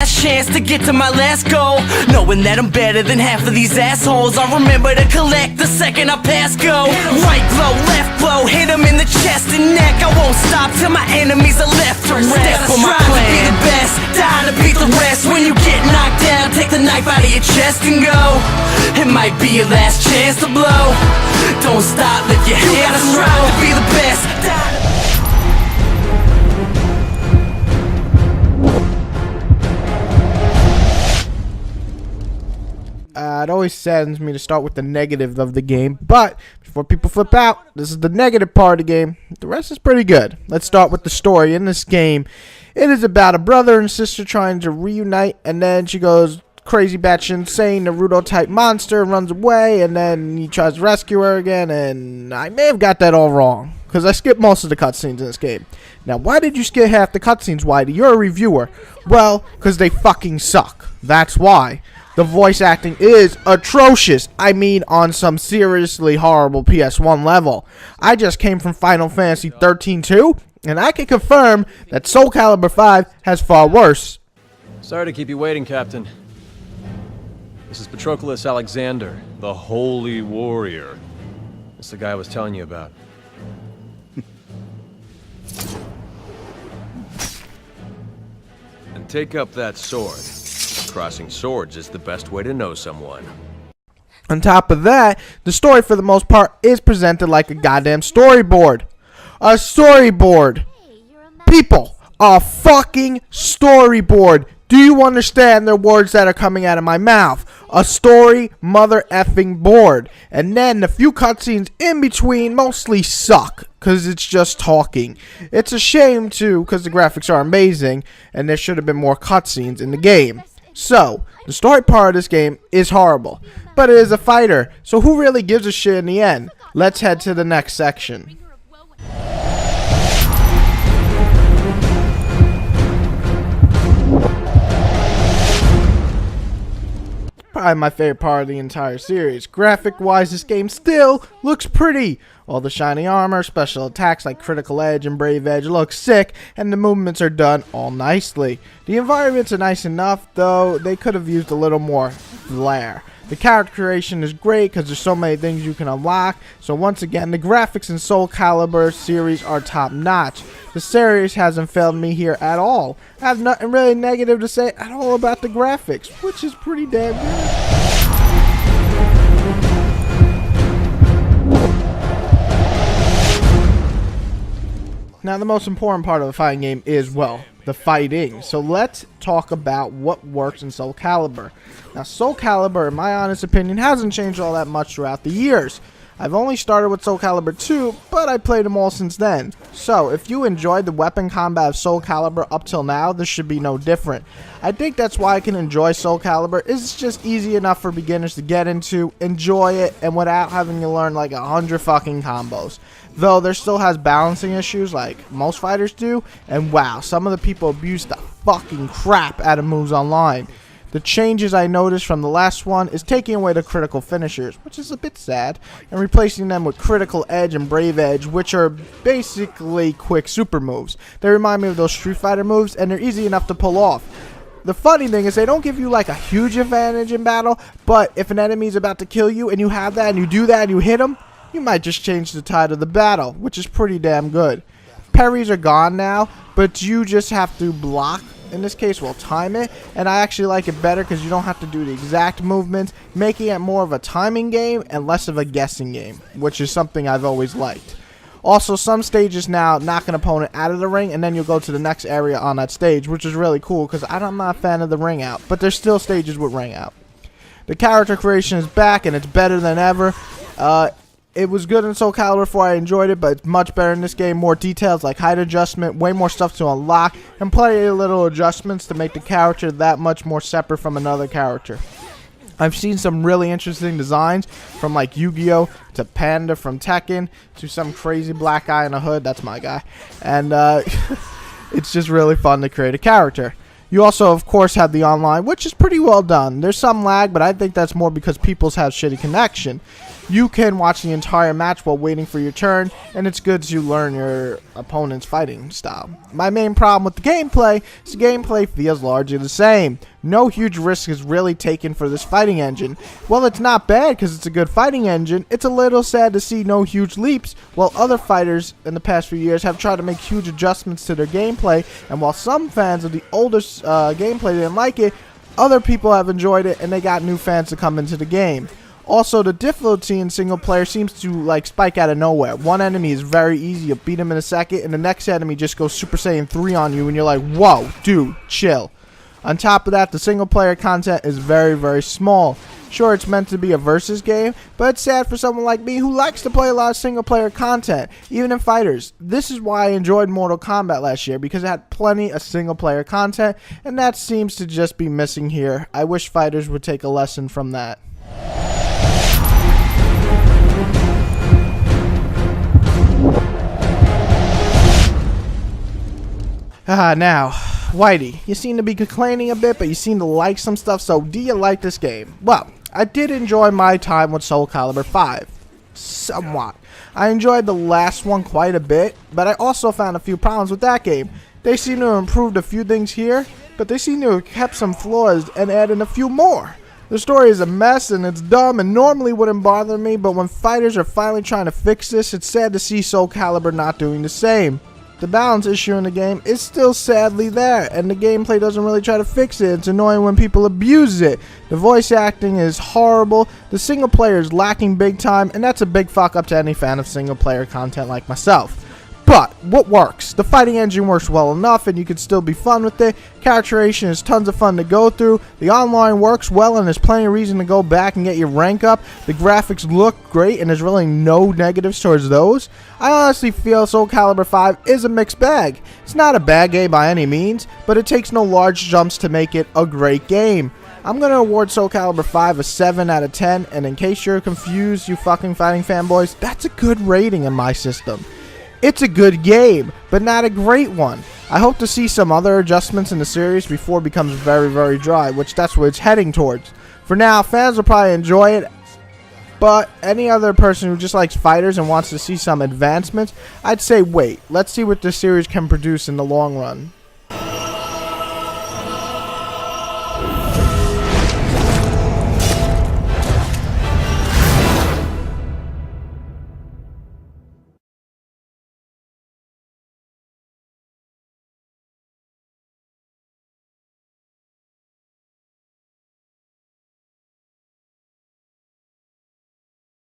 last chance to get to my last goal, knowing that I'm better than half of these assholes. I'll remember to collect the second I pass go. Right blow, left blow, hit him in the chest and neck. I won't stop till my enemies are left to rest. Step on my plan, to be the best, die to beat the rest. When you get knocked down, take the knife out of your chest and go. It might be your last chance to blow. Don't stop, lift your head. You gotta strive to be the best. It always saddens me to start with the negative of the game, but before people flip out, this is the negative part of the game. The rest is pretty good. Let's start with the story. In this game, it is about a brother and sister trying to reunite, and then she goes crazy batshit insane, Naruto type monster runs away, and then he tries to rescue her again, and I may have got that all wrong because I skipped most of the cutscenes in this game. Now, why did you skip half the cutscenes, Whitey? You're a reviewer. Well, because they fucking suck. That's why. The voice acting is atrocious. I mean, on some seriously horrible PS1 level. I just came from Final Fantasy 13-2, and I can confirm that Soul Calibur 5 has far worse. Sorry to keep you waiting, Captain. This is Patroclus Alexander, the Holy Warrior. It's the guy I was telling you about. And take up that sword. Crossing swords is the best way to know someone. On top of that, the story for the most part is presented like a goddamn storyboard. A storyboard. People, a fucking storyboard. Do you understand the words that are coming out of my mouth? A story mother effing board. And then the few cutscenes in between mostly suck, because it's just talking. It's a shame too, because the graphics are amazing, and there should have been more cutscenes in the game. So, the story part of this game is horrible, but it is a fighter, so who really gives a shit in the end? Let's head to the next section. Probably my favorite part of the entire series. Graphic wise, this game still looks pretty. All the shiny armor, special attacks like Critical Edge and Brave Edge look sick, and the movements are done all nicely. The environments are nice enough, though they could have used a little more flair. The character creation is great because there's so many things you can unlock. So once again, the graphics in Soul Calibur series are top notch. The series hasn't failed me here at all. I have nothing really negative to say at all about the graphics, which is pretty damn good. Now, the most important part of the fighting game is, well, the fighting. So let's talk about what works in Soul Calibur. Now, Soul Calibur, in my honest opinion, hasn't changed all that much throughout the years. I've only started with Soul Calibur 2, but I played them all since then. So, if you enjoyed the weapon combat of Soul Calibur up till now, this should be no different. I think that's why I can enjoy Soul Calibur. It's just easy enough for beginners to get into, enjoy it, and without having to learn like 100 fucking combos. Though there still has balancing issues like most fighters do, and wow, some of the people abuse the fucking crap out of moves online. The changes I noticed from the last one is taking away the critical finishers, which is a bit sad, and replacing them with Critical Edge and Brave Edge, which are basically quick super moves. They remind me of those Street Fighter moves, and they're easy enough to pull off. The funny thing is they don't give you like a huge advantage in battle, but if an enemy is about to kill you and you have that and you do that and you hit them, you might just change the tide of the battle, which is pretty damn good. Parries are gone now, but you just have to block. In this case, we'll time it, and I actually like it better because you don't have to do the exact movements, making it more of a timing game and less of a guessing game, which is something I've always liked. Also, some stages now knock an opponent out of the ring, and then you'll go to the next area on that stage, which is really cool because I'm not a fan of the ring out, but there's still stages with ring out. The character creation is back, and it's better than ever. It was good in Soul Calibur before I enjoyed it, but it's much better in this game. More details like height adjustment, way more stuff to unlock, and plenty of little adjustments to make the character that much more separate from another character. I've seen some really interesting designs from like Yu-Gi-Oh! To Panda from Tekken to some crazy black guy in a hood. That's my guy. And it's just really fun to create a character. You also, of course, have the online, which is pretty well done. There's some lag, but I think that's more because people's have shitty connection. You can watch the entire match while waiting for your turn, and it's good to learn your opponent's fighting style. My main problem with the gameplay is the gameplay feels largely the same. No huge risk is really taken for this fighting engine. While it's not bad because it's a good fighting engine, it's a little sad to see no huge leaps, while other fighters in the past few years have tried to make huge adjustments to their gameplay, and while some fans of the older gameplay didn't like it, other people have enjoyed it and they got new fans to come into the game. Also, the difficulty in single player seems to like spike out of nowhere. One enemy is very easy, you beat him in a second, and the next enemy just goes Super Saiyan 3 on you and you're like, whoa, dude, chill. On top of that, the single player content is very, very small. Sure, it's meant to be a versus game, but it's sad for someone like me who likes to play a lot of single player content, even in fighters. This is why I enjoyed Mortal Kombat last year, because it had plenty of single player content, and that seems to just be missing here. I wish fighters would take a lesson from that. Now, Whitey, you seem to be complaining a bit, but you seem to like some stuff, so do you like this game? Well, I did enjoy my time with Soul Calibur 5. Somewhat. I enjoyed the last one quite a bit, but I also found a few problems with that game. They seem to have improved a few things here, but they seem to have kept some flaws and added a few more. The story is a mess and it's dumb and normally wouldn't bother me, but when fighters are finally trying to fix this, it's sad to see Soul Calibur not doing the same. The balance issue in the game is still sadly there, and the gameplay doesn't really try to fix it. It's annoying when people abuse it. The voice acting is horrible, the single player is lacking big time, and that's a big fuck up to any fan of single player content like myself. But what works? The fighting engine works well enough and you can still be fun with it. Characterization is tons of fun to go through. The online works well and there's plenty of reason to go back and get your rank up. The graphics look great and there's really no negatives towards those. I honestly feel Soul Calibur 5 is a mixed bag. It's not a bad game by any means, but it takes no large jumps to make it a great game. I'm going to award Soul Calibur 5 a 7 out of 10, and in case you're confused, you fucking fighting fanboys, that's a good rating in my system. It's a good game, but not a great one. I hope to see some other adjustments in the series before it becomes very, very dry, which that's what it's heading towards. For now, fans will probably enjoy it, but any other person who just likes fighters and wants to see some advancements, I'd say wait. Let's see what this series can produce in the long run.